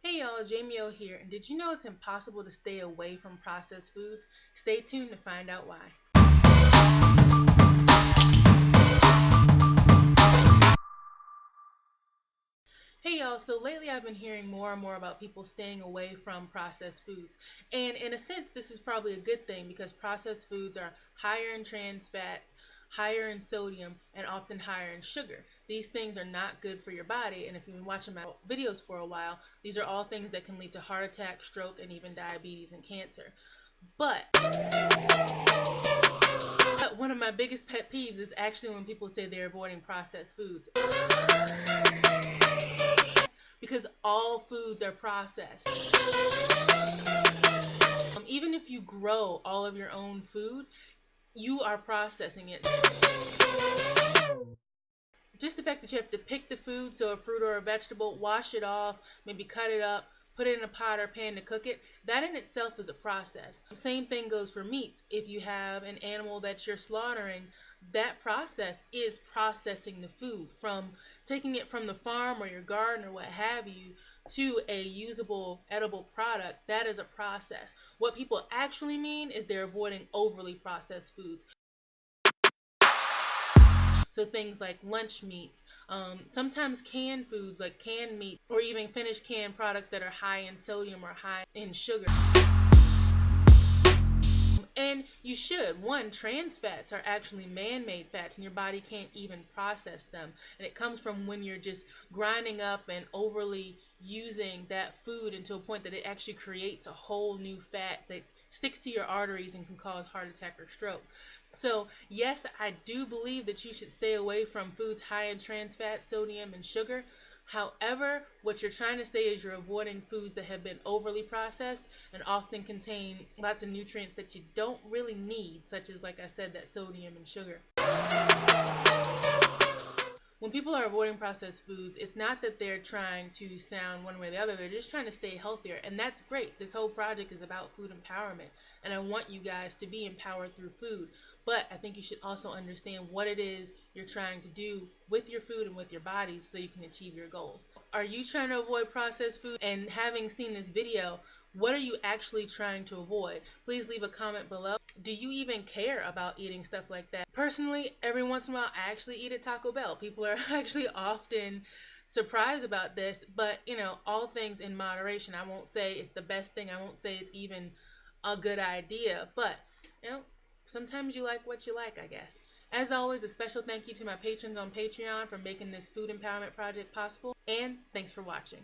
Hey y'all, JaemiO here, and did you know it's impossible to stay away from processed foods? Stay tuned to find out why. Hey y'all, so lately I've been hearing more and more about people staying away from processed foods. And in a sense, this is probably a good thing because processed foods are higher in trans fats, higher in sodium, and often higher in sugar. These things are not good for your body, and if you've been watching my videos for a while, these are all things that can lead to heart attack, stroke, and even diabetes and cancer. But one of my biggest pet peeves is actually when people say they're avoiding processed foods. Because all foods are processed. Even if you grow all of your own food, you are processing it. Just the fact that you have to pick the food, so a fruit or a vegetable, wash it off, maybe cut it up, put it in a pot or pan to cook it, that in itself is a process. Same thing goes for meats. If you have an animal that you're slaughtering, that process is processing the food, from taking it from the farm or your garden or what have you to a usable, edible product. That is a process. What people actually mean is they're avoiding overly processed foods. So things like lunch meats, sometimes canned foods like canned meat, or even finished canned products that are high in sodium or high in sugar. And you should. One, trans fats are actually man-made fats, and your body can't even process them. And it comes from when you're just grinding up and overly using that food into a point that it actually creates a whole new fat that sticks to your arteries and can cause heart attack or stroke. So yes, I do believe that you should stay away from foods high in trans fat, sodium, and sugar. However, what you're trying to say is you're avoiding foods that have been overly processed and often contain lots of nutrients that you don't really need, such as, like I said, that sodium and sugar. When people are avoiding processed foods, it's not that they're trying to sound one way or the other. They're just trying to stay healthier, and that's great. This whole project is about food empowerment, and I want you guys to be empowered through food. But I think you should also understand what it is you're trying to do with your food and with your bodies so you can achieve your goals. Are you trying to avoid processed food? And having seen this video, what are you actually trying to avoid? Please leave a comment below. Do you even care about eating stuff like that? Personally, every once in a while, I actually eat at Taco Bell. People are actually often surprised about this, but all things in moderation. I won't say it's the best thing. I won't say it's even a good idea, but sometimes you like what you like, I guess. As always, a special thank you to my patrons on Patreon for making this food empowerment project possible, and thanks for watching.